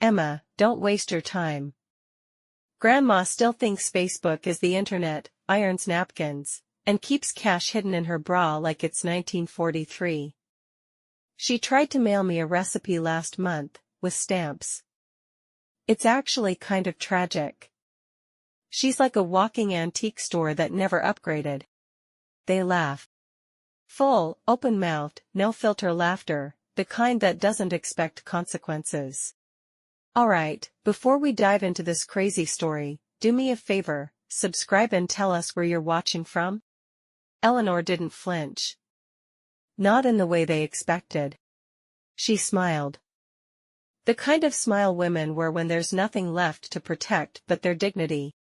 Emma, don't waste your time. Grandma still thinks Facebook is the internet, irons napkins, and keeps cash hidden in her bra like it's 1943. She tried to mail me a recipe last month, with stamps. It's actually kind of tragic. She's like a walking antique store that never upgraded. They laugh. Full, open-mouthed, no-filter laughter, the kind that doesn't expect consequences. Alright, before we dive into this crazy story, do me a favor, subscribe and tell us where you're watching from. Eleanor didn't flinch. Not in the way they expected. She smiled. The kind of smile women wear when there's nothing left to protect but their dignity.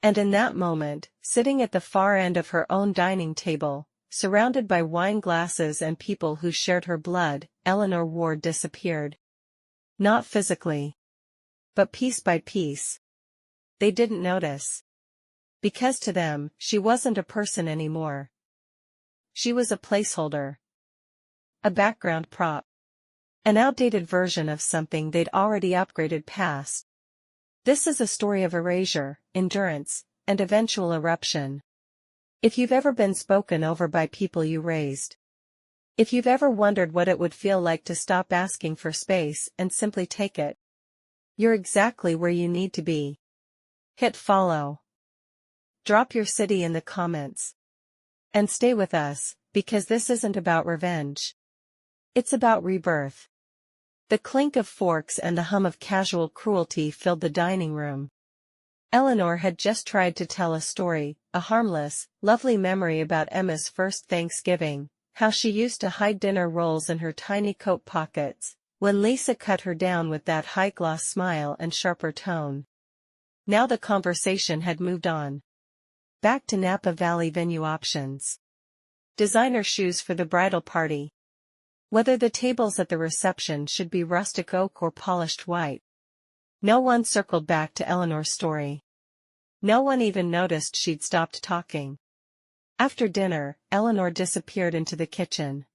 And in that moment, sitting at the far end of her own dining table, surrounded by wine glasses and people who shared her blood, Eleanor Ward disappeared. Not physically. But piece by piece. They didn't notice. Because to them, she wasn't a person anymore. She was a placeholder. A background prop. An outdated version of something they'd already upgraded past. This is a story of erasure, endurance, and eventual eruption. If you've ever been spoken over by people you raised. If you've ever wondered what it would feel like to stop asking for space and simply take it. You're exactly where you need to be. Hit follow. Drop your city in the comments. And stay with us, because this isn't about revenge. It's about rebirth. The clink of forks and the hum of casual cruelty filled the dining room. Eleanor had just tried to tell a story, a harmless, lovely memory about Emma's first Thanksgiving, how she used to hide dinner rolls in her tiny coat pockets, when Lisa cut her down with that high-gloss smile and sharper tone. Now the conversation had moved on. Back to Napa Valley venue options. Designer shoes for the bridal party. Whether the tables at the reception should be rustic oak or polished white. No one circled back to Eleanor's story. No one even noticed she'd stopped talking. After dinner, Eleanor disappeared into the kitchen.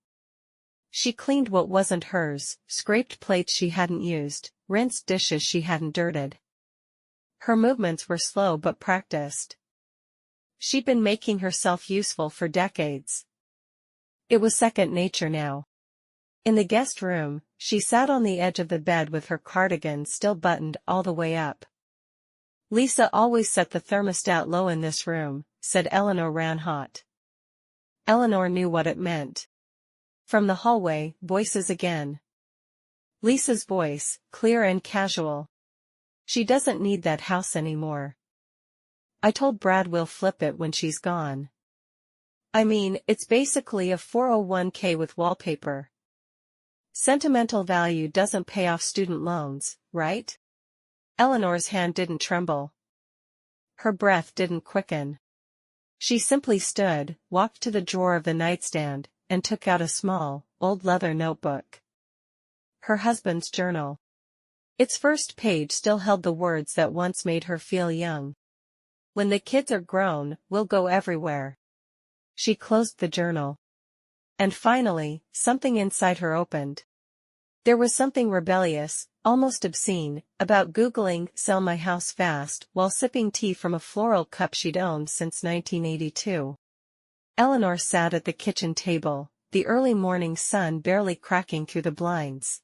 She cleaned what wasn't hers, scraped plates she hadn't used, rinsed dishes she hadn't dirted. Her movements were slow but practiced. She'd been making herself useful for decades. It was second nature now. In the guest room, she sat on the edge of the bed with her cardigan still buttoned all the way up. Lisa always set the thermostat low in this room, said Eleanor ran hot. Eleanor knew what it meant. From the hallway, voices again. Lisa's voice, clear and casual. She doesn't need that house anymore. I told Brad we'll flip it when she's gone. I mean, it's basically a 401k with wallpaper. Sentimental value doesn't pay off student loans, right? Eleanor's hand didn't tremble. Her breath didn't quicken. She simply stood, walked to the drawer of the nightstand, and took out a small, old leather notebook. Her husband's journal. Its first page still held the words that once made her feel young. When the kids are grown, we'll go everywhere. She closed the journal. And finally, something inside her opened. There was something rebellious, almost obscene, about Googling "sell my house fast" while sipping tea from a floral cup she'd owned since 1982. Eleanor sat at the kitchen table, the early morning sun barely cracking through the blinds.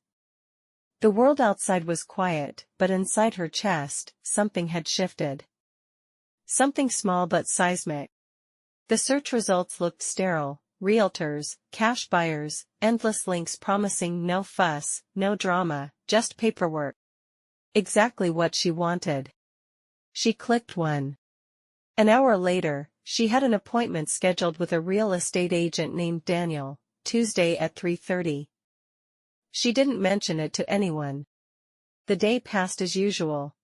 The world outside was quiet, but inside her chest, something had shifted. Something small but seismic. The search results looked sterile. Realtors, cash buyers, endless links promising no fuss, no drama, just paperwork. Exactly what she wanted. She clicked one. An hour later, she had an appointment scheduled with a real estate agent named Daniel, Tuesday at 3:30. She didn't mention it to anyone. The day passed as usual.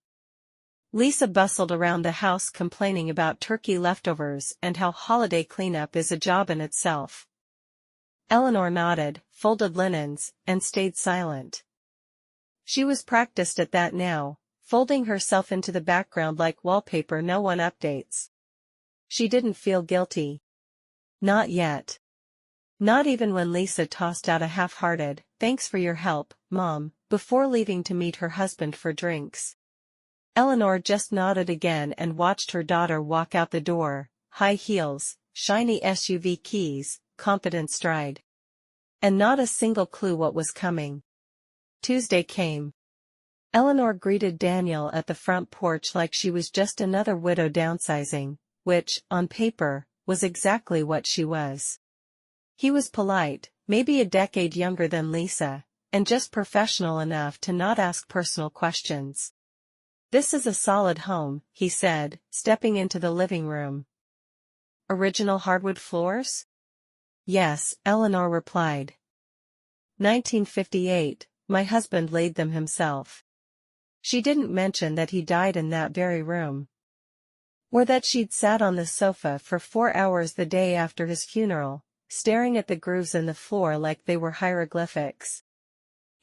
Lisa bustled around the house complaining about turkey leftovers and how holiday cleanup is a job in itself. Eleanor nodded, folded linens, and stayed silent. She was practiced at that now, folding herself into the background like wallpaper no one updates. She didn't feel guilty. Not yet. Not even when Lisa tossed out a half-hearted, "Thanks for your help, Mom," before leaving to meet her husband for drinks. Eleanor just nodded again and watched her daughter walk out the door, high heels, shiny SUV keys, confident stride. And not a single clue what was coming. Tuesday came. Eleanor greeted Daniel at the front porch like she was just another widow downsizing, which, on paper, was exactly what she was. He was polite, maybe a decade younger than Lisa, and just professional enough to not ask personal questions. "This is a solid home," he said, stepping into the living room. "Original hardwood floors?" "Yes," Eleanor replied. 1958, my husband laid them himself. She didn't mention that he died in that very room. Or that she'd sat on the sofa for 4 hours the day after his funeral, staring at the grooves in the floor like they were hieroglyphics.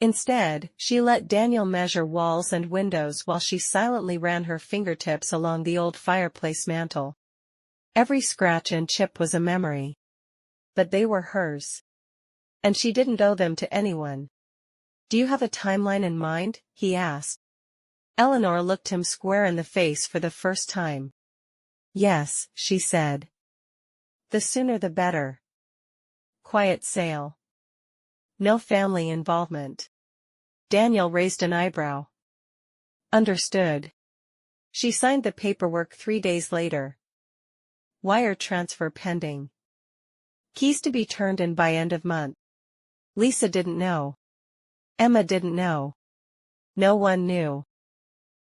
Instead, she let Daniel measure walls and windows while she silently ran her fingertips along the old fireplace mantel. Every scratch and chip was a memory. But they were hers. And she didn't owe them to anyone. "Do you have a timeline in mind?" he asked. Eleanor looked him square in the face for the first time. "Yes," she said. "The sooner the better." Quiet sale. No family involvement. Daniel raised an eyebrow. "Understood." She signed the paperwork 3 days later. Wire transfer pending. Keys to be turned in by end of month. Lisa didn't know. Emma didn't know. No one knew.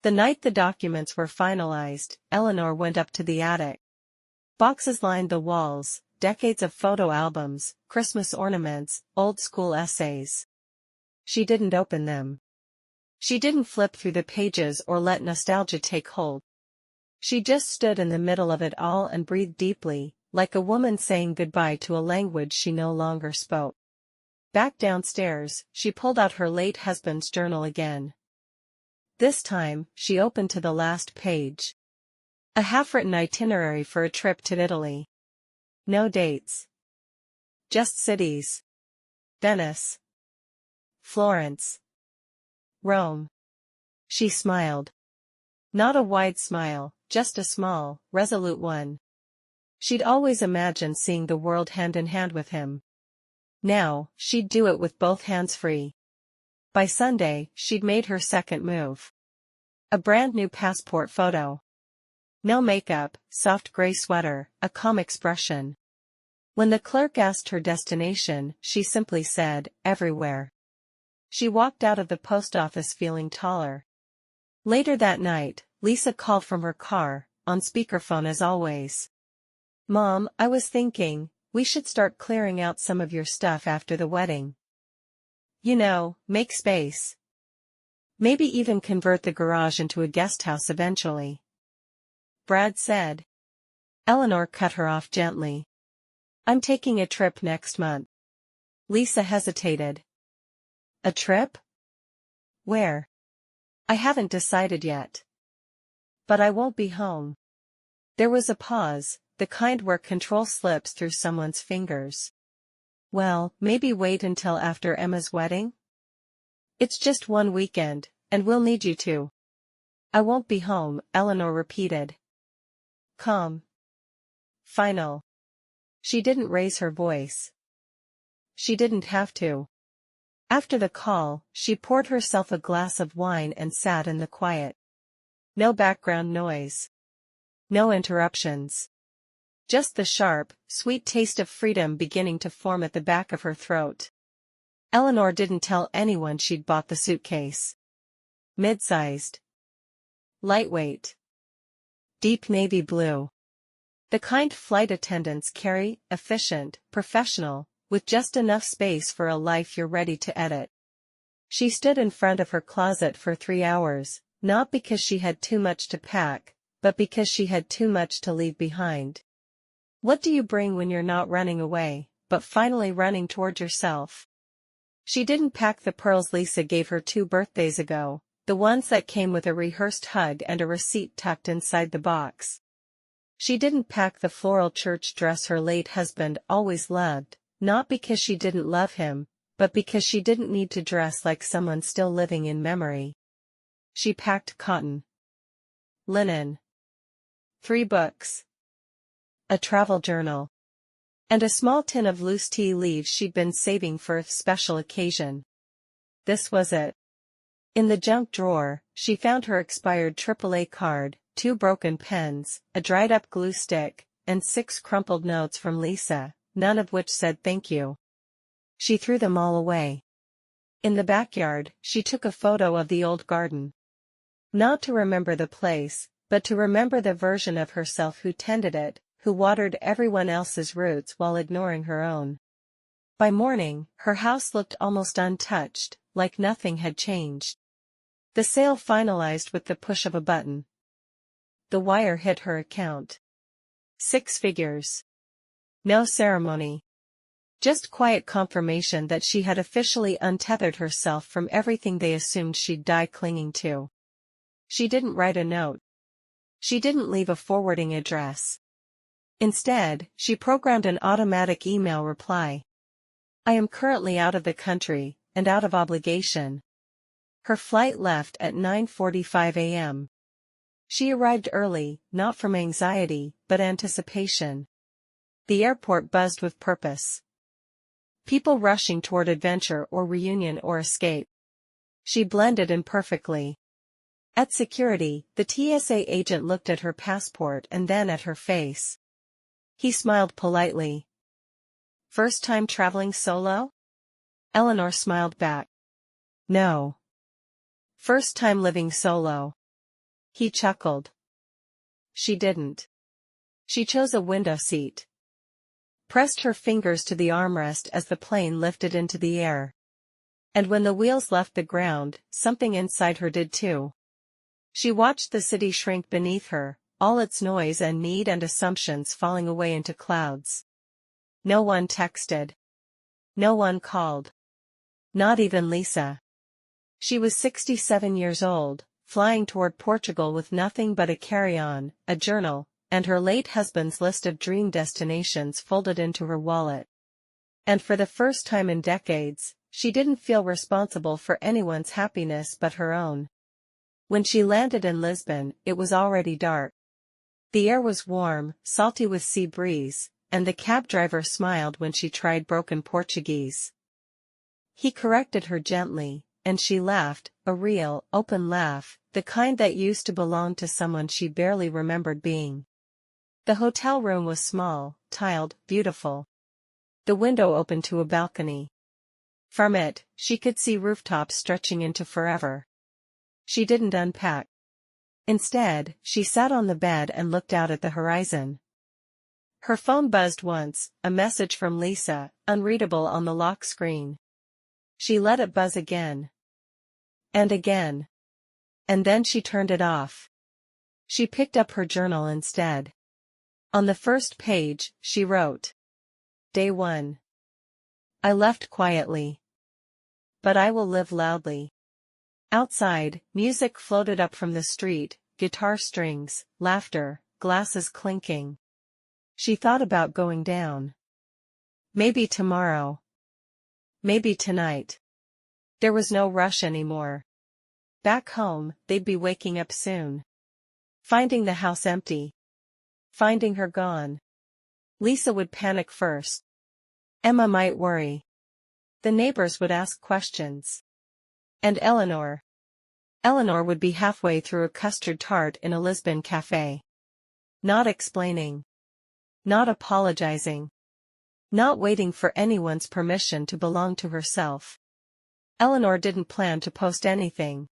The night the documents were finalized, Eleanor went up to the attic. Boxes lined the walls, decades of photo albums, Christmas ornaments, old school essays. She didn't open them. She didn't flip through the pages or let nostalgia take hold. She just stood in the middle of it all and breathed deeply, like a woman saying goodbye to a language she no longer spoke. Back downstairs, she pulled out her late husband's journal again. This time, she opened to the last page. A half-written itinerary for a trip to Italy. No dates. Just cities. Venice. Florence. Rome. She smiled. Not a wide smile, just a small, resolute one. She'd always imagined seeing the world hand in hand with him. Now, she'd do it with both hands free. By Sunday, she'd made her second move. A brand new passport photo. No makeup, soft gray sweater, a calm expression. When the clerk asked her destination, she simply said, "Everywhere." She walked out of the post office feeling taller. Later that night, Lisa called from her car, on speakerphone as always. "Mom, I was thinking, we should start clearing out some of your stuff after the wedding. You know, make space. Maybe even convert the garage into a guest house eventually." Brad said. Eleanor cut her off gently. "I'm taking a trip next month." Lisa hesitated. "A trip? Where?" "I haven't decided yet. But I won't be home." There was a pause, the kind where control slips through someone's fingers. "Well, maybe wait until after Emma's wedding?" "It's just one weekend, and we'll need you to." "I won't be home," Eleanor repeated. Calm. Final. She didn't raise her voice. She didn't have to. After the call, she poured herself a glass of wine and sat in the quiet. No background noise. No interruptions. Just the sharp, sweet taste of freedom beginning to form at the back of her throat. Eleanor didn't tell anyone she'd bought the suitcase. Mid-sized. Lightweight. Deep navy blue. The kind flight attendants carry, efficient, professional, with just enough space for a life you're ready to edit. She stood in front of her closet for 3 hours, not because she had too much to pack, but because she had too much to leave behind. What do you bring when you're not running away, but finally running toward yourself? She didn't pack the pearls Lisa gave her 2 birthdays ago, the ones that came with a rehearsed hug and a receipt tucked inside the box. She didn't pack the floral church dress her late husband always loved, not because she didn't love him, but because she didn't need to dress like someone still living in memory. She packed cotton, linen, 3 books, a travel journal, and a small tin of loose tea leaves she'd been saving for a special occasion. This was it. In the junk drawer, she found her expired AAA card, 2 broken pens, a dried-up glue stick, and 6 crumpled notes from Lisa, none of which said thank you. She threw them all away. In the backyard, she took a photo of the old garden. Not to remember the place, but to remember the version of herself who tended it, who watered everyone else's roots while ignoring her own. By morning, her house looked almost untouched, like nothing had changed. The sale finalized with the push of a button. The wire hit her account. 6 figures. No ceremony. Just quiet confirmation that she had officially untethered herself from everything they assumed she'd die clinging to. She didn't write a note. She didn't leave a forwarding address. Instead, she programmed an automatic email reply. I am currently out of the country, and out of obligation. Her flight left at 9:45 a.m. She arrived early, not from anxiety, but anticipation. The airport buzzed with purpose. People rushing toward adventure or reunion or escape. She blended in perfectly. At security, the TSA agent looked at her passport and then at her face. He smiled politely. First time traveling solo? Eleanor smiled back. No. First time living solo. He chuckled. She didn't. She chose a window seat. Pressed her fingers to the armrest as the plane lifted into the air. And when the wheels left the ground, something inside her did too. She watched the city shrink beneath her, all its noise and need and assumptions falling away into clouds. No one texted. No one called. Not even Lisa. She was 67 years old, flying toward Portugal with nothing but a carry-on, a journal, and her late husband's list of dream destinations folded into her wallet. And for the first time in decades, she didn't feel responsible for anyone's happiness but her own. When she landed in Lisbon, it was already dark. The air was warm, salty with sea breeze, and the cab driver smiled when she tried broken Portuguese. He corrected her gently, and she laughed, a real, open laugh, the kind that used to belong to someone she barely remembered being. The hotel room was small, tiled, beautiful. The window opened to a balcony. From it, she could see rooftops stretching into forever. She didn't unpack. Instead, she sat on the bed and looked out at the horizon. Her phone buzzed once, a message from Lisa, unreadable on the lock screen. She let it buzz again. And again. And then she turned it off. She picked up her journal instead. On the first page, she wrote. Day 1. I left quietly. But I will live loudly. Outside, music floated up from the street, guitar strings, laughter, glasses clinking. She thought about going down. Maybe tomorrow. Maybe tonight. There was no rush anymore. Back home, they'd be waking up soon. Finding the house empty. Finding her gone. Lisa would panic first. Emma might worry. The neighbors would ask questions. And Eleanor. Eleanor would be halfway through a custard tart in a Lisbon cafe. Not explaining. Not apologizing. Not waiting for anyone's permission to belong to herself. Eleanor didn't plan to post anything.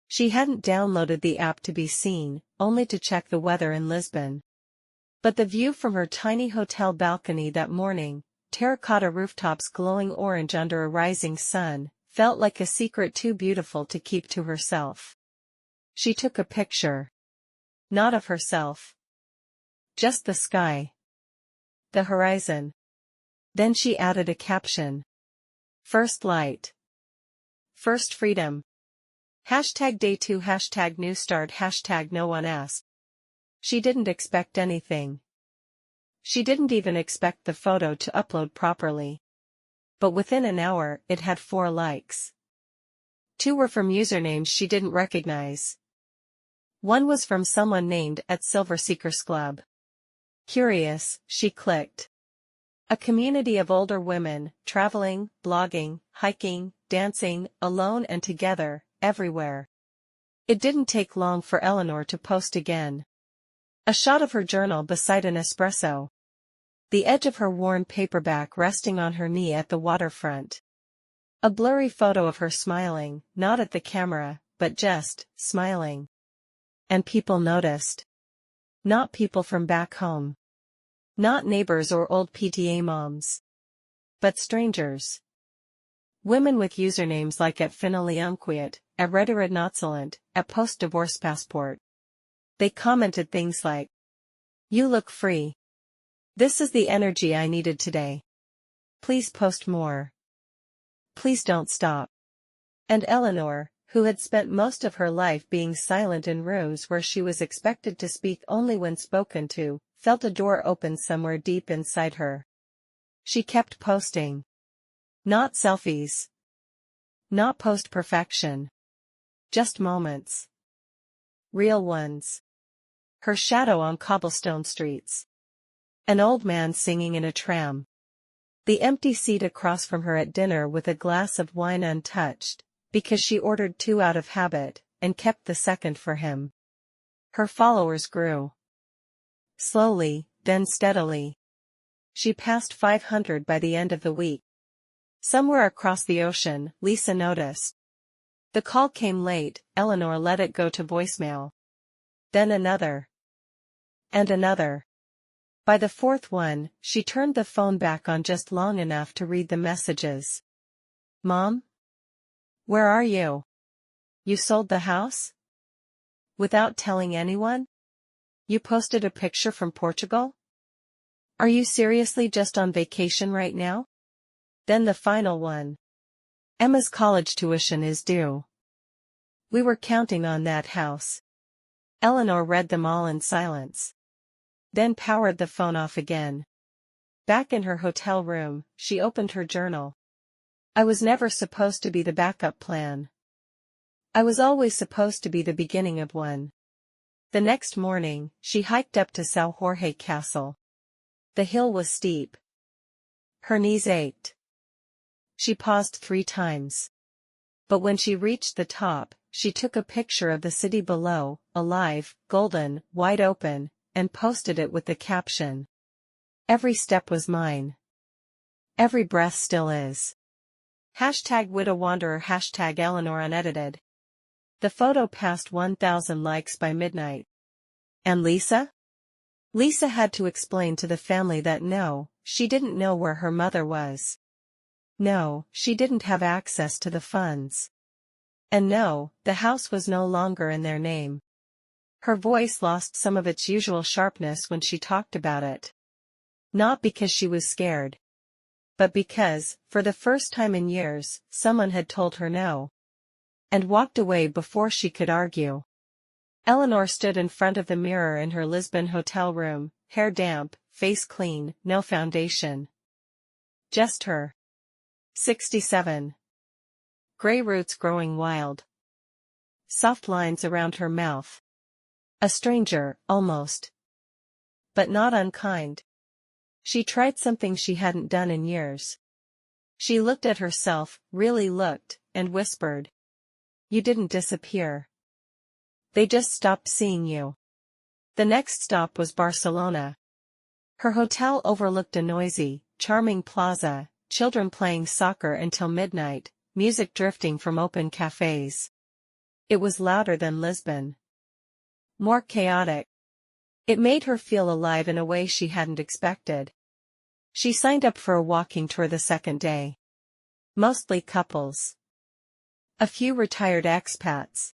She hadn't downloaded the app to be seen, only to check the weather in Lisbon. But the view from her tiny hotel balcony that morning, terracotta rooftops glowing orange under a rising sun, felt like a secret too beautiful to keep to herself. She took a picture. Not of herself. Just the sky. The horizon. Then she added a caption. First light. First freedom. Hashtag day 2 hashtag new start hashtag no one asked. She didn't expect anything. She didn't even expect the photo to upload properly. but within an hour it had 4 likes. 2 were from usernames she didn't recognize. 1 was from someone named @SilverSeekers Club. Curious, she clicked. A community of older women, traveling, blogging, hiking, dancing, alone and together, everywhere. It didn't take long for Eleanor to post again. A shot of her journal beside an espresso. The edge of her worn paperback resting on her knee at the waterfront. A blurry photo of her smiling, not at the camera, but just, smiling. And people noticed. Not people from back home. Not neighbors or old PTA moms. But strangers. Women with usernames like @Finaliumquiet, @Redirednotzelent, @Post-Divorce Passport. They commented things like, "You look free. This is the energy I needed today. Please post more. Please don't stop." And Eleanor, who had spent most of her life being silent in rooms where she was expected to speak only when spoken to, felt a door open somewhere deep inside her. She kept posting. Not selfies. Not post-perfection. Just moments. Real ones. Her shadow on cobblestone streets. An old man singing in a tram. The empty seat across from her at dinner with a glass of wine untouched, because she ordered 2 out of habit, and kept the second for him. Her followers grew. Slowly, then steadily. She passed 500 by the end of the week. Somewhere across the ocean, Lisa noticed. The call came late, Eleanor let it go to voicemail. Then another. And another. By the 4th one, she turned the phone back on just long enough to read the messages. "Mom? Where are you? You sold the house? Without telling anyone? You posted a picture from Portugal? Are you seriously just on vacation right now?" Then the final one. "Emma's college tuition is due. We were counting on that house." Eleanor read them all in silence. Then powered the phone off again. Back in her hotel room, she opened her journal. "I was never supposed to be the backup plan. I was always supposed to be the beginning of one." The next morning, she hiked up to São Jorge Castle. The hill was steep. Her knees ached. She paused 3 times. But when she reached the top, she took a picture of the city below, alive, golden, wide open, and posted it with the caption, "Every step was mine. Every breath still is." #WidowWanderer #Eleanor unedited. The photo passed 1,000 likes by midnight. And Lisa? Lisa had to explain to the family that no, she didn't know where her mother was. No, she didn't have access to the funds. And no, the house was no longer in their name. Her voice lost some of its usual sharpness when she talked about it. Not because she was scared. But because, for the first time in years, someone had told her no. And walked away before she could argue. Eleanor stood in front of the mirror in her Lisbon hotel room, hair damp, face clean, no foundation. Just her. 67. Gray roots growing wild. Soft lines around her mouth. A stranger, almost. But not unkind. She tried something she hadn't done in years. She looked at herself, really looked, and whispered. "You didn't disappear. They just stopped seeing you." The next stop was Barcelona. Her hotel overlooked a noisy, charming plaza, children playing soccer until midnight, music drifting from open cafes. It was louder than Lisbon. More chaotic. It made her feel alive in a way she hadn't expected. She signed up for a walking tour the second day. Mostly couples. A few retired expats.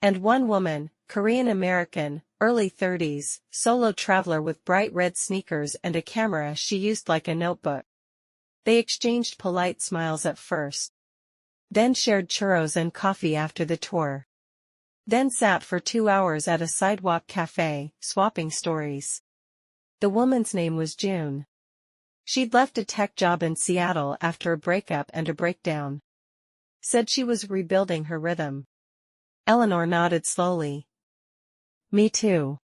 And one woman, Korean-American, early 30s, solo traveler with bright red sneakers and a camera she used like a notebook. They exchanged polite smiles at first. Then shared churros and coffee after the tour. Then sat for 2 hours at a sidewalk cafe, swapping stories. The woman's name was June. She'd left a tech job in Seattle after a breakup and a breakdown. Said she was rebuilding her rhythm. Eleanor nodded slowly. Me too.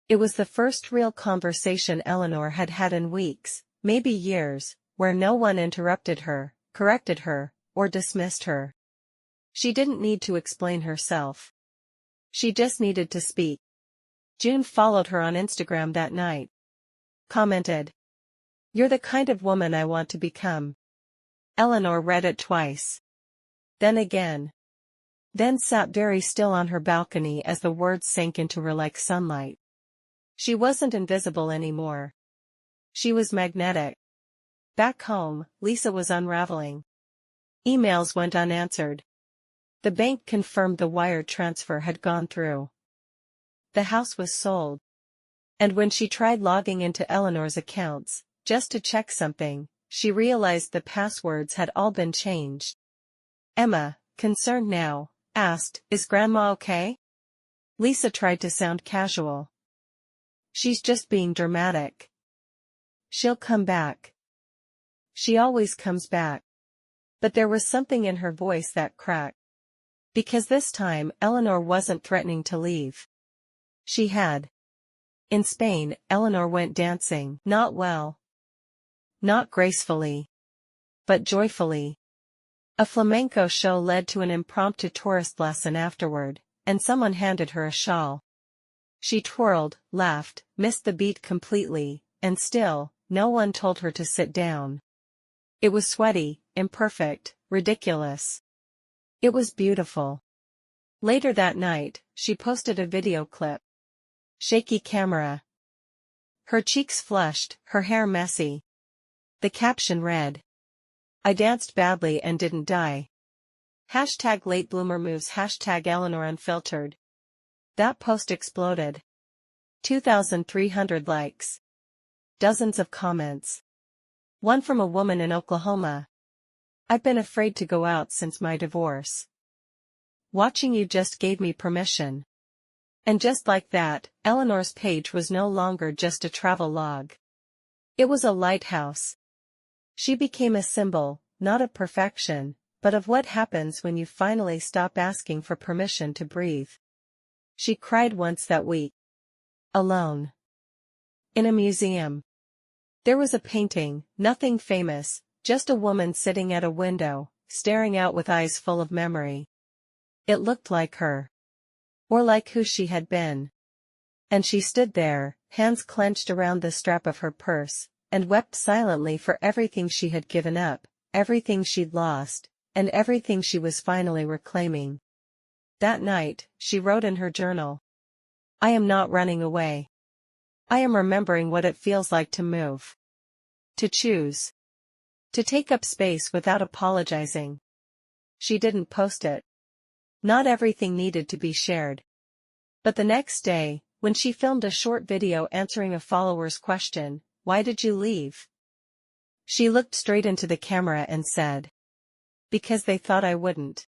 It was the first real conversation Eleanor had had in weeks, maybe years, where no one interrupted her, corrected her, or dismissed her. She didn't need to explain herself. She just needed to speak. June followed her on Instagram that night. Commented, "You're the kind of woman I want to become." Eleanor read it twice. Then again. Then sat very still on her balcony as the words sank into her like sunlight. She wasn't invisible anymore. She was magnetic. Back home, Lisa was unraveling. Emails went unanswered. The bank confirmed the wire transfer had gone through. The house was sold. And when she tried logging into Eleanor's accounts, just to check something, she realized the passwords had all been changed. Emma, concerned now, asked, "Is Grandma okay?" Lisa tried to sound casual. "She's just being dramatic. She'll come back. She always comes back." But there was something in her voice that cracked. Because this time Eleanor wasn't threatening to leave. She had. In Spain, Eleanor went dancing, not well. Not gracefully. But joyfully. A flamenco show led to an impromptu tourist lesson afterward, and someone handed her a shawl. She twirled, laughed, missed the beat completely, and still, no one told her to sit down. It was sweaty, imperfect, ridiculous. It was beautiful. Later that night, she posted a video clip. Shaky camera. Her cheeks flushed, her hair messy. The caption read, "I danced badly and didn't die. Hashtag late bloomer moves. Hashtag Eleanor unfiltered." That post exploded. 2,300 likes. Dozens of comments. One from a woman in Oklahoma. "I've been afraid to go out since my divorce. Watching you just gave me permission." And just like that, Eleanor's page was no longer just a travel log. It was a lighthouse. She became a symbol, not of perfection, but of what happens when you finally stop asking for permission to breathe. She cried once that week. Alone. In a museum. There was a painting, nothing famous, just a woman sitting at a window, staring out with eyes full of memory. It looked like her. Or like who she had been. And she stood there, hands clenched around the strap of her purse, and wept silently for everything she had given up, everything she'd lost, and everything she was finally reclaiming. That night, she wrote in her journal, "I am not running away. I am remembering what it feels like to move. To choose. To take up space without apologizing." She didn't post it. Not everything needed to be shared. But the next day, when she filmed a short video answering a follower's question, "Why did you leave?" she looked straight into the camera and said, "Because they thought I wouldn't."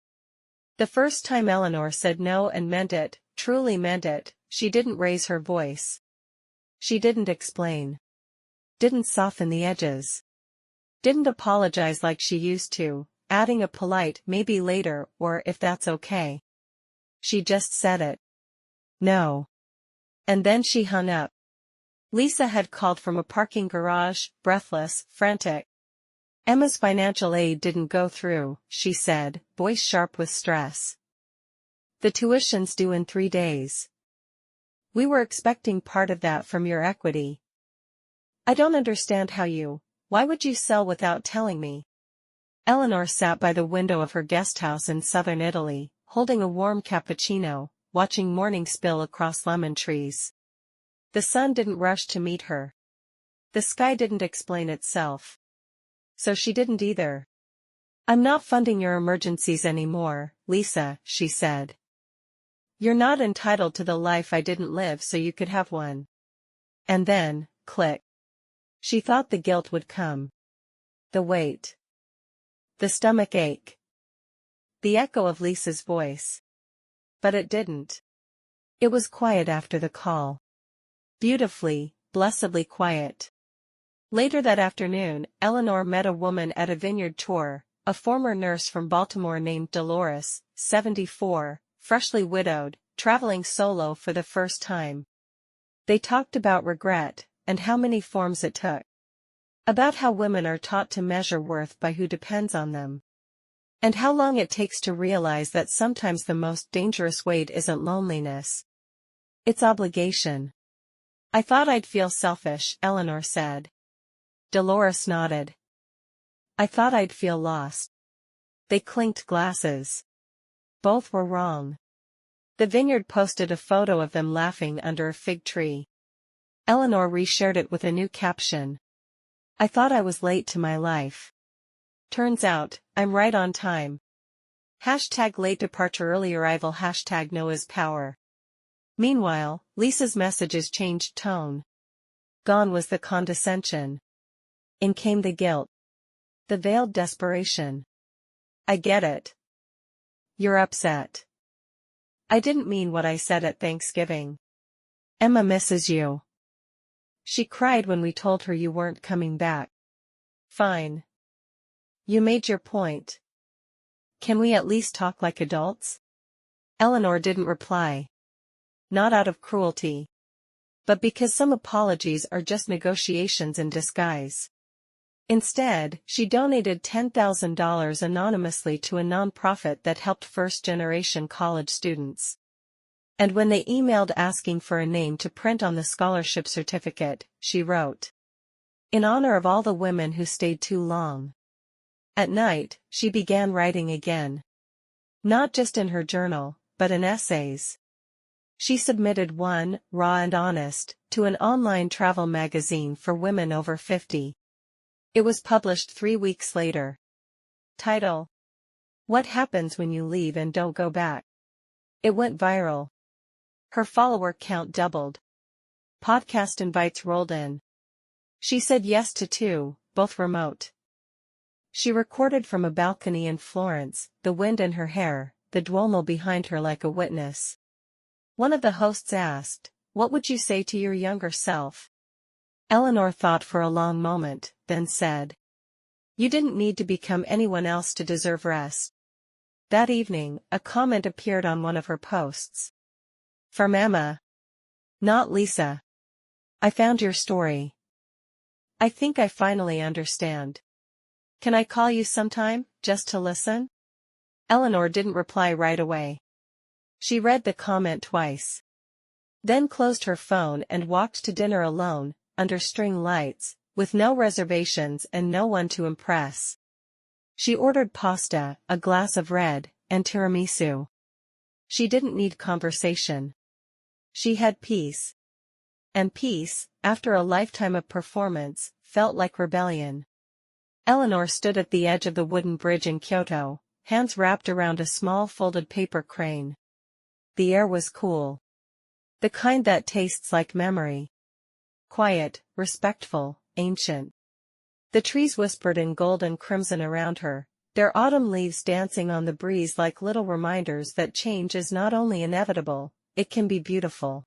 The first time Eleanor said no and meant it, truly meant it, she didn't raise her voice. She didn't explain. Didn't soften the edges. Didn't apologize like she used to, adding a polite "maybe later" or "if that's okay." She just said it. No. And then she hung up. Lisa had called from a parking garage, breathless, frantic. Emma's financial aid didn't go through, she said, voice sharp with stress. The tuition's due in 3 days. We were expecting part of that from your equity. I don't understand how you. Why would you sell without telling me? Eleanor sat by the window of her guest house in southern Italy, holding a warm cappuccino, watching morning spill across lemon trees. The sun didn't rush to meet her. The sky didn't explain itself. So she didn't either. I'm not funding your emergencies anymore, Lisa, she said. You're not entitled to the life I didn't live so you could have one. And then, click. She thought the guilt would come. The weight. The stomach ache. The echo of Lisa's voice. But it didn't. It was quiet after the call. Beautifully, blessedly quiet. Later that afternoon, Eleanor met a woman at a vineyard tour, a former nurse from Baltimore named Dolores, 74, freshly widowed, traveling solo for the first time. They talked about regret, and how many forms it took. About how women are taught to measure worth by who depends on them. And how long it takes to realize that sometimes the most dangerous weight isn't loneliness. It's obligation. I thought I'd feel selfish, Eleanor said. Dolores nodded. I thought I'd feel lost. They clinked glasses. Both were wrong. The vineyard posted a photo of them laughing under a fig tree. Eleanor reshared it with a new caption. I thought I was late to my life. Turns out, I'm right on time. Hashtag late departure early arrival hashtag Noah's power. Meanwhile, Lisa's messages changed tone. Gone was the condescension. In came the guilt. The veiled desperation. I get it. You're upset. I didn't mean what I said at Thanksgiving. Emma misses you. She cried when we told her you weren't coming back. Fine. You made your point. Can we at least talk like adults? Eleanor didn't reply. Not out of cruelty. But because some apologies are just negotiations in disguise. Instead, she donated $10,000 anonymously to a nonprofit that helped first-generation college students. And when they emailed asking for a name to print on the scholarship certificate, she wrote, in honor of all the women who stayed too long. At night, she began writing again. Not just in her journal, but in essays. She submitted one, raw and honest, to an online travel magazine for women over 50. It was published 3 weeks later. Title: What Happens When You Leave and Don't Go Back? It went viral. Her follower count doubled. Podcast invites rolled in. She said yes to 2, both remote. She recorded from a balcony in Florence, the wind in her hair, the Duomo behind her like a witness. One of the hosts asked, "What would you say to your younger self?" Eleanor thought for a long moment, then said, "You didn't need to become anyone else to deserve rest." That evening, a comment appeared on one of her posts. From Emma. Not Lisa. I found your story. I think I finally understand. Can I call you sometime, just to listen? Eleanor didn't reply right away. She read the comment twice. Then closed her phone and walked to dinner alone, under string lights, with no reservations and no one to impress. She ordered pasta, a glass of red, and tiramisu. She didn't need conversation. She had peace. And peace, after a lifetime of performance, felt like rebellion. Eleanor stood at the edge of the wooden bridge in Kyoto, hands wrapped around a small folded paper crane. The air was cool. The kind that tastes like memory. Quiet, respectful, ancient. The trees whispered in gold and crimson around her, their autumn leaves dancing on the breeze like little reminders that change is not only inevitable, it can be beautiful.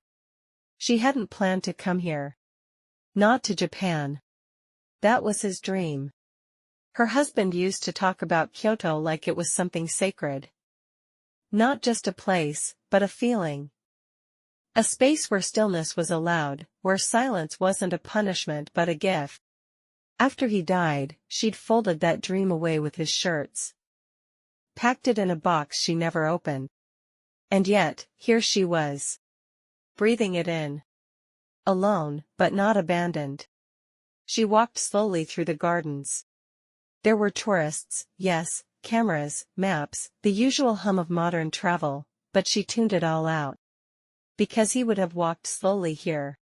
She hadn't planned to come here. Not to Japan. That was his dream. Her husband used to talk about Kyoto like it was something sacred. Not just a place, but a feeling. A space where stillness was allowed, where silence wasn't a punishment but a gift. After he died, she'd folded that dream away with his shirts. Packed it in a box she never opened. And yet, here she was. Breathing it in. Alone, but not abandoned. She walked slowly through the gardens. There were tourists, yes, cameras, maps, the usual hum of modern travel, but she tuned it all out. Because he would have walked slowly here.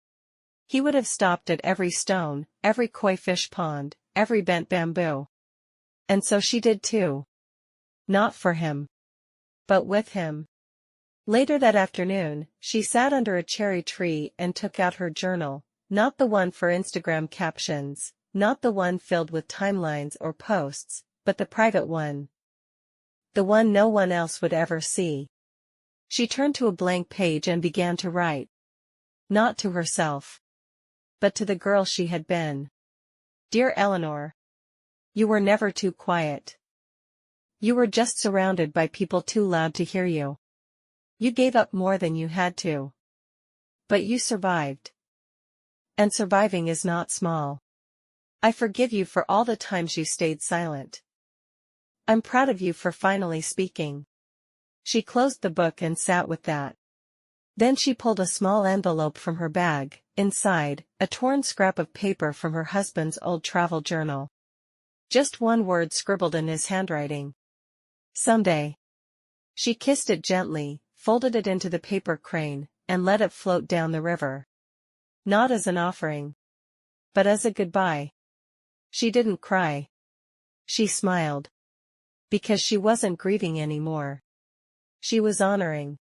He would have stopped at every stone, every koi fish pond, every bent bamboo. And so she did too. Not for him. But with him. Later that afternoon, she sat under a cherry tree and took out her journal, not the one for Instagram captions, not the one filled with timelines or posts, but the private one. The one no one else would ever see. She turned to a blank page and began to write. Not to herself. But to the girl she had been. Dear Eleanor. You were never too quiet. You were just surrounded by people too loud to hear you. You gave up more than you had to. But you survived. And surviving is not small. I forgive you for all the times you stayed silent. I'm proud of you for finally speaking. She closed the book and sat with that. Then she pulled a small envelope from her bag, inside, a torn scrap of paper from her husband's old travel journal. Just one word scribbled in his handwriting. Someday. She kissed it gently, folded it into the paper crane, and let it float down the river. Not as an offering, but as a goodbye. She didn't cry. She smiled. Because she wasn't grieving anymore. She was honoring.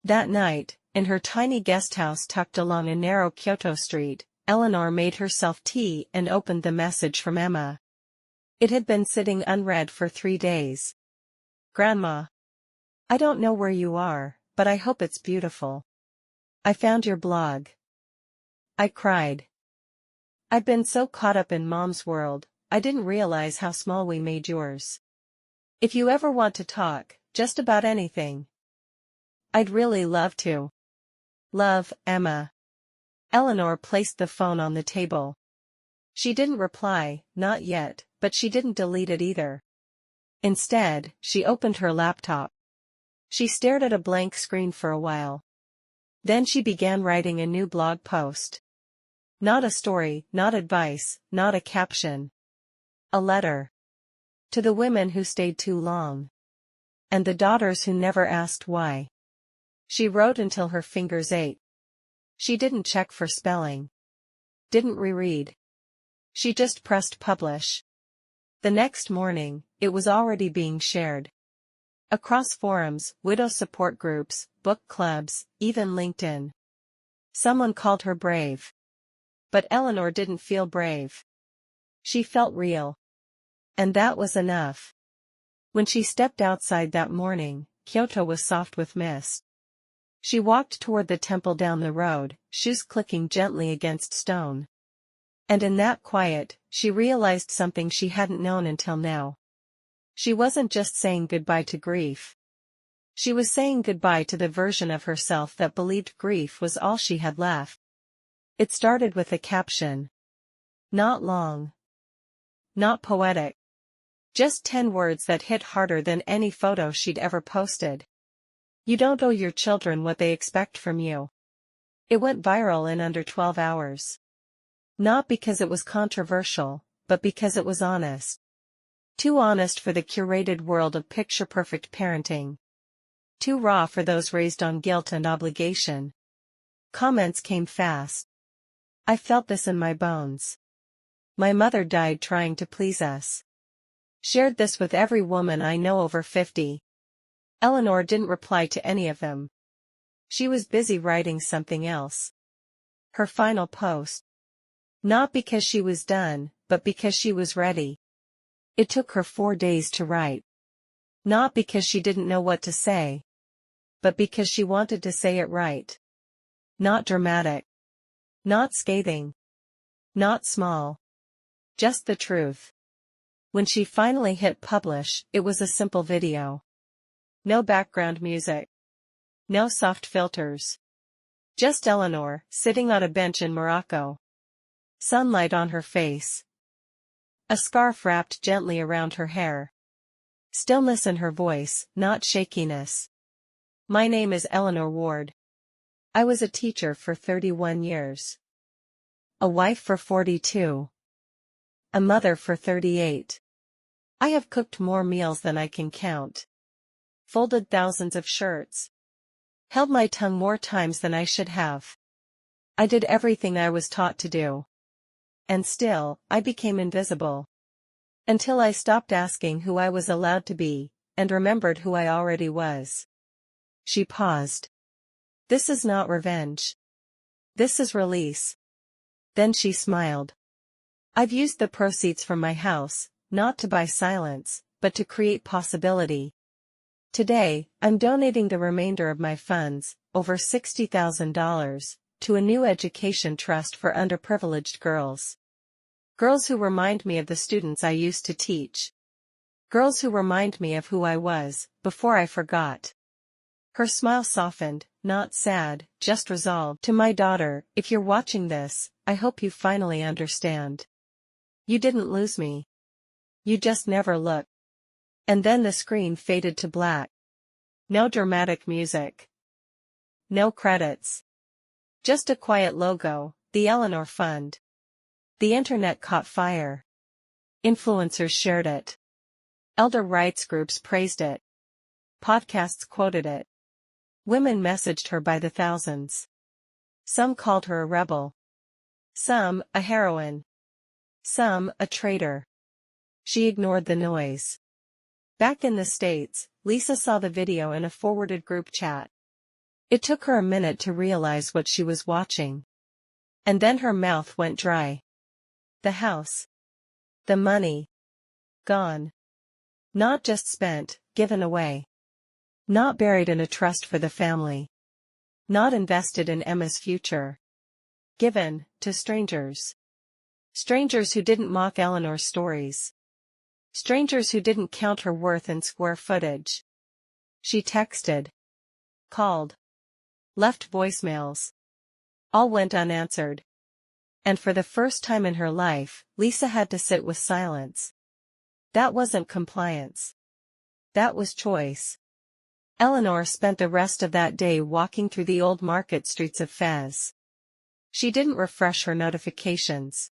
That night, in her tiny guest house tucked along a narrow Kyoto street, Eleanor made herself tea and opened the message from Emma. It had been sitting unread for 3 days. Grandma. I don't know where you are, but I hope it's beautiful. I found your blog. I cried. I've been so caught up in Mom's world, I didn't realize how small we made yours. If you ever want to talk, just about anything, I'd really love to. Love, Emma. Eleanor placed the phone on the table. She didn't reply, not yet, but she didn't delete it either. Instead, she opened her laptop. She stared at a blank screen for a while. Then she began writing a new blog post. Not a story, not advice, not a caption. A letter. To the women who stayed too long. And the daughters who never asked why. She wrote until her fingers ached. She didn't check for spelling. Didn't reread. She just pressed publish. The next morning, it was already being shared. Across forums, widow support groups, book clubs, even LinkedIn. Someone called her brave. But Eleanor didn't feel brave. She felt real. And that was enough. When she stepped outside that morning, Kyoto was soft with mist. She walked toward the temple down the road, shoes clicking gently against stone. And in that quiet, she realized something she hadn't known until now. She wasn't just saying goodbye to grief. She was saying goodbye to the version of herself that believed grief was all she had left. It started with a caption. Not long. Not poetic. Just 10 words that hit harder than any photo she'd ever posted. You don't owe your children what they expect from you. It went viral in under 12 hours. Not because it was controversial, but because it was honest. Too honest for the curated world of picture-perfect parenting. Too raw for those raised on guilt and obligation. Comments came fast. I felt this in my bones. My mother died trying to please us. Shared this with every woman I know over 50. Eleanor didn't reply to any of them. She was busy writing something else. Her final post. Not because she was done, but because she was ready. It took her 4 days to write. Not because she didn't know what to say. But because she wanted to say it right. Not dramatic. Not scathing. Not small. Just the truth. When she finally hit publish, it was a simple video. No background music. No soft filters. Just Eleanor, sitting on a bench in Morocco. Sunlight on her face. A scarf wrapped gently around her hair. Stillness in her voice, not shakiness. My name is Eleanor Ward. I was a teacher for 31 years. A wife for 42. A mother for 38. I have cooked more meals than I can count. Folded thousands of shirts. Held my tongue more times than I should have. I did everything I was taught to do. And still, I became invisible. Until I stopped asking who I was allowed to be, and remembered who I already was. She paused. This is not revenge. This is release. Then she smiled. I've used the proceeds from my house, not to buy silence, but to create possibility. Today, I'm donating the remainder of my funds, over $60,000, to a new education trust for underprivileged girls. Girls who remind me of the students I used to teach. Girls who remind me of who I was, before I forgot. Her smile softened, not sad, just resolved. To my daughter, if you're watching this, I hope you finally understand. You didn't lose me. You just never looked. And then the screen faded to black. No dramatic music. No credits. Just a quiet logo, the Eleanor Fund. The internet caught fire. Influencers shared it. Elder rights groups praised it. Podcasts quoted it. Women messaged her by the thousands. Some called her a rebel. Some, a heroine. Some, a traitor. She ignored the noise. Back in the States, Lisa saw the video in a forwarded group chat. It took her a minute to realize what she was watching. And then her mouth went dry. The house. The money. Gone. Not just spent, given away. Not buried in a trust for the family. Not invested in Emma's future. Given, to strangers. Strangers who didn't mock Eleanor's stories. Strangers who didn't count her worth in square footage. She texted. Called. Left voicemails. All went unanswered. And for the first time in her life, Lisa had to sit with silence. That wasn't compliance. That was choice. Eleanor spent the rest of that day walking through the old market streets of Fez. She didn't refresh her notifications.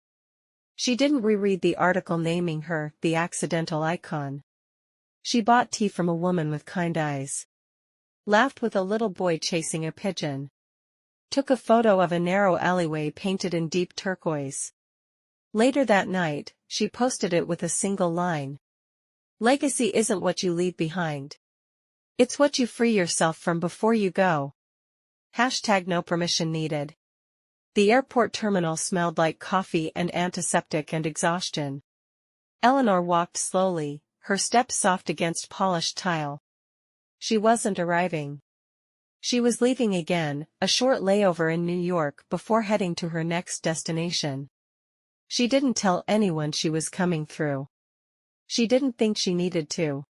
She didn't reread the article naming her the accidental icon. She bought tea from a woman with kind eyes. Laughed with a little boy chasing a pigeon. Took a photo of a narrow alleyway painted in deep turquoise. Later that night, she posted it with a single line. Legacy isn't what you leave behind. It's what you free yourself from before you go. Hashtag no permission needed. The airport terminal smelled like coffee and antiseptic and exhaustion. Eleanor walked slowly, her steps soft against polished tile. She wasn't arriving. She was leaving again, a short layover in New York before heading to her next destination. She didn't tell anyone she was coming through. She didn't think she needed to.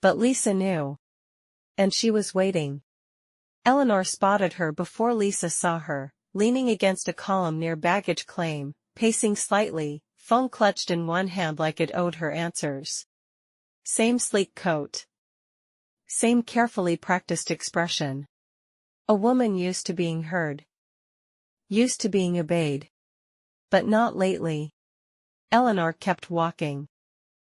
But Lisa knew. And she was waiting. Eleanor spotted her before Lisa saw her, leaning against a column near baggage claim, pacing slightly, phone clutched in one hand like it owed her answers. Same sleek coat. Same carefully practiced expression. A woman used to being heard. Used to being obeyed. But not lately. Eleanor kept walking.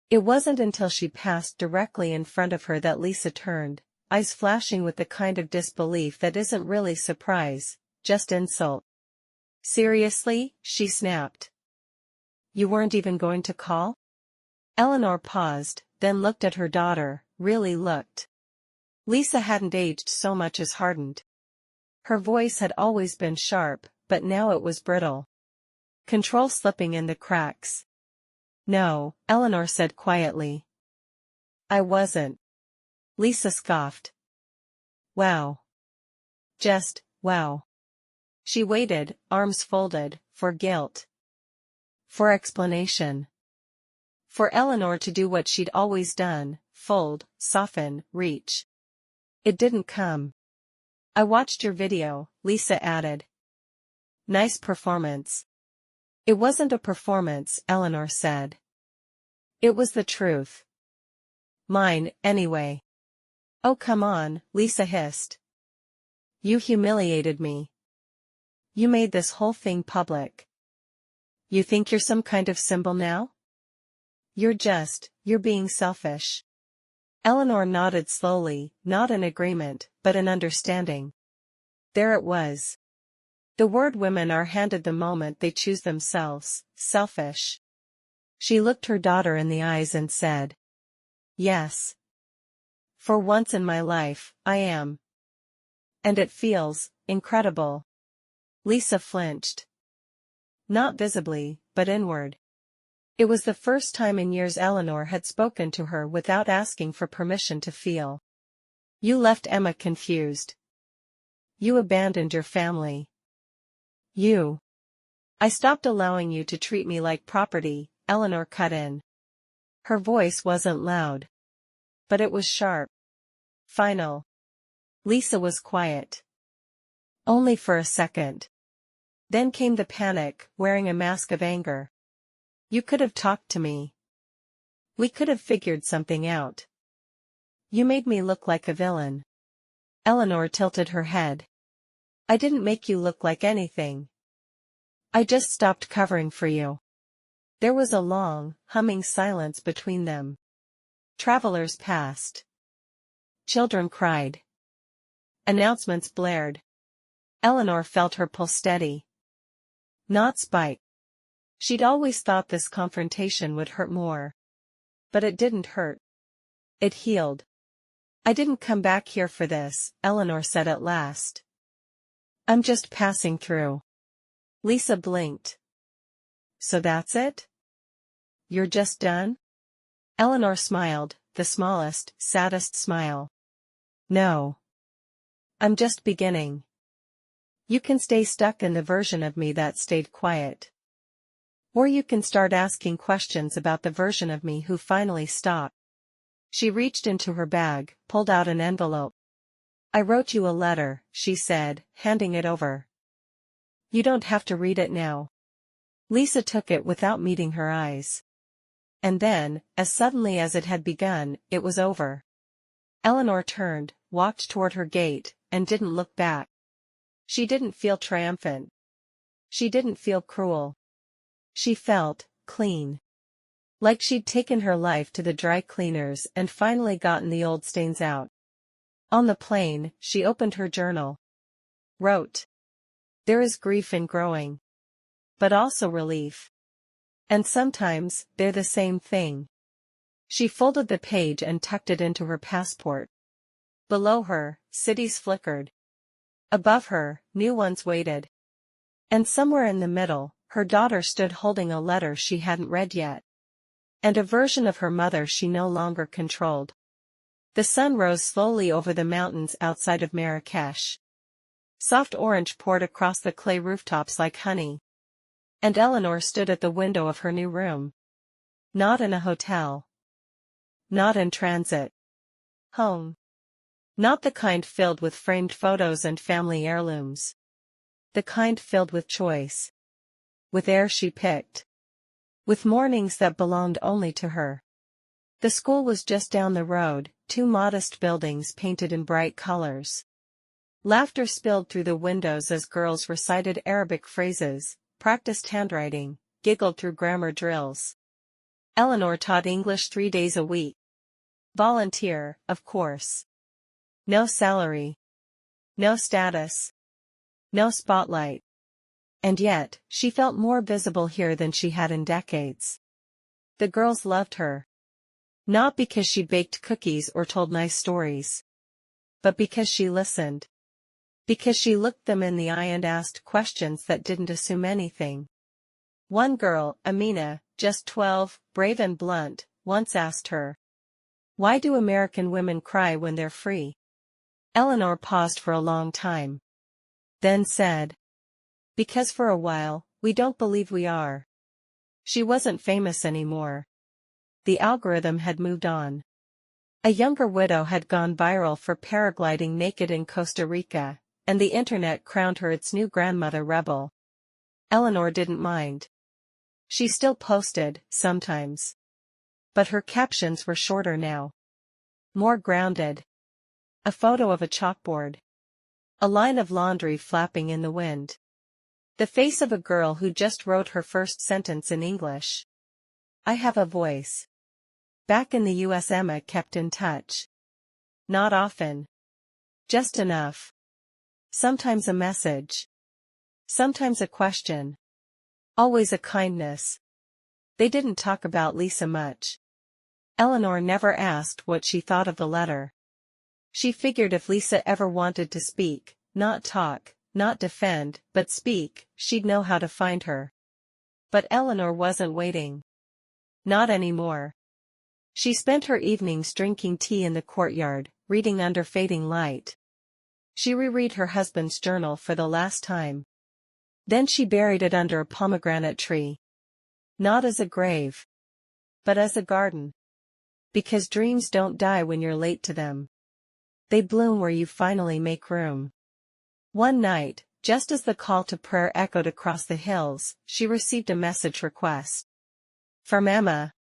It wasn't until she passed directly in front of her that Lisa turned, eyes flashing with the kind of disbelief that isn't really surprise, just insult. Seriously? She snapped. You weren't even going to call? Eleanor paused, then looked at her daughter, really looked. Lisa hadn't aged so much as hardened. Her voice had always been sharp, but now it was brittle. Control slipping in the cracks. No, Eleanor said quietly. I wasn't. Lisa scoffed. Wow. Just, wow. She waited, arms folded, for guilt. For explanation. For Eleanor to do what she'd always done, fold, soften, reach. It didn't come. I watched your video, Lisa added. Nice performance. It wasn't a performance, Eleanor said. It was the truth. Mine, anyway. Oh come on, Lisa hissed. You humiliated me. You made this whole thing public. You think you're some kind of symbol now? You're being selfish. Eleanor nodded slowly, not in agreement, but in understanding. There it was. The word women are handed the moment they choose themselves, selfish. She looked her daughter in the eyes and said. Yes. For once in my life, I am. And it feels incredible. Lisa flinched. Not visibly, but inward. It was the first time in years Eleanor had spoken to her without asking for permission to feel. You left Emma confused. You abandoned your family. You. I stopped allowing you to treat me like property, Eleanor cut in. Her voice wasn't loud. But it was sharp. Final. Lisa was quiet. Only for a second. Then came the panic, wearing a mask of anger. You could have talked to me. We could have figured something out. You made me look like a villain. Eleanor tilted her head. I didn't make you look like anything. I just stopped covering for you. There was a long, humming silence between them. Travelers passed. Children cried. Announcements blared. Eleanor felt her pulse steady. Not spite. She'd always thought this confrontation would hurt more. But it didn't hurt. It healed. I didn't come back here for this, Eleanor said at last. I'm just passing through. Lisa blinked. So that's it? You're just done? Eleanor smiled, the smallest, saddest smile. No. I'm just beginning. You can stay stuck in the version of me that stayed quiet. Or you can start asking questions about the version of me who finally stopped. She reached into her bag, pulled out an envelope. I wrote you a letter, she said, handing it over. You don't have to read it now. Lisa took it without meeting her eyes. And then, as suddenly as it had begun, it was over. Eleanor turned, walked toward her gate, and didn't look back. She didn't feel triumphant. She didn't feel cruel. She felt clean. Like she'd taken her life to the dry cleaners and finally gotten the old stains out. On the plane, she opened her journal. Wrote. There is grief in growing. But also relief. And sometimes, they're the same thing. She folded the page and tucked it into her passport. Below her, cities flickered. Above her, new ones waited. And somewhere in the middle, her daughter stood holding a letter she hadn't read yet. And a version of her mother she no longer controlled. The sun rose slowly over the mountains outside of Marrakesh. Soft orange poured across the clay rooftops like honey. And Eleanor stood at the window of her new room. Not in a hotel. Not in transit. Home. Not the kind filled with framed photos and family heirlooms. The kind filled with choice. With air she picked. With mornings that belonged only to her. The school was just down the road, two modest buildings painted in bright colors. Laughter spilled through the windows as girls recited Arabic phrases, practiced handwriting, giggled through grammar drills. Eleanor taught English 3 days a week. Volunteer, of course. No salary. No status. No spotlight. And yet, she felt more visible here than she had in decades. The girls loved her. Not because she baked cookies or told nice stories. But because she listened. Because she looked them in the eye and asked questions that didn't assume anything. One girl, Amina, just 12, brave and blunt, once asked her, "Why do American women cry when they're free?" Eleanor paused for a long time. Then said, "Because for a while, we don't believe we are." She wasn't famous anymore. The algorithm had moved on. A younger widow had gone viral for paragliding naked in Costa Rica, and the internet crowned her its new grandmother rebel. Eleanor didn't mind. She still posted, sometimes. But her captions were shorter now. More grounded. A photo of a chalkboard. A line of laundry flapping in the wind. The face of a girl who just wrote her first sentence in English. I have a voice. Back in the US, Emma kept in touch. Not often. Just enough. Sometimes a message. Sometimes a question. Always a kindness. They didn't talk about Lisa much. Eleanor never asked what she thought of the letter. She figured if Lisa ever wanted to speak, not talk, not defend, but speak, she'd know how to find her. But Eleanor wasn't waiting. Not anymore. She spent her evenings drinking tea in the courtyard, reading under fading light. She reread her husband's journal for the last time. Then she buried it under a pomegranate tree. Not as a grave, but as a garden. Because dreams don't die when you're late to them. They bloom where you finally make room. One night, just as the call to prayer echoed across the hills, she received a message request. From Emma.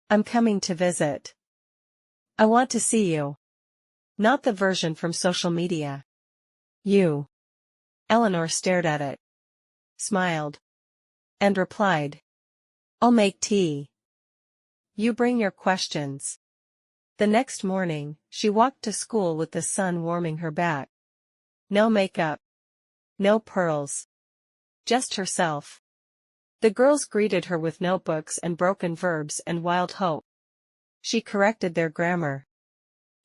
I'm coming to visit. I want to see you. Not the version from social media. You. Eleanor stared at it, smiled, and replied. I'll make tea. You bring your questions. The next morning, she walked to school with the sun warming her back. No makeup. No pearls. Just herself. The girls greeted her with notebooks and broken verbs and wild hope. She corrected their grammar.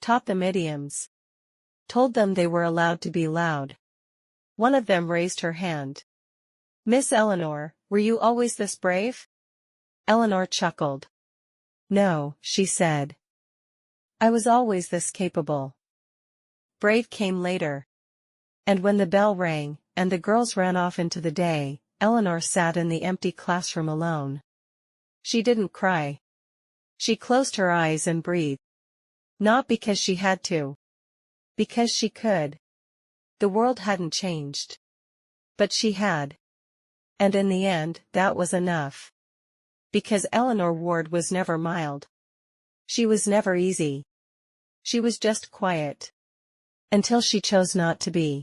Taught them idioms. Told them they were allowed to be loud. One of them raised her hand. Miss Eleanor, were you always this brave? Eleanor chuckled. No, she said. I was always this capable. Brave came later. And when the bell rang, and the girls ran off into the day, Eleanor sat in the empty classroom alone. She didn't cry. She closed her eyes and breathed. Not because she had to. Because she could. The world hadn't changed. But she had. And in the end, that was enough. Because Eleanor Ward was never mild. She was never easy. She was just quiet. Until she chose not to be.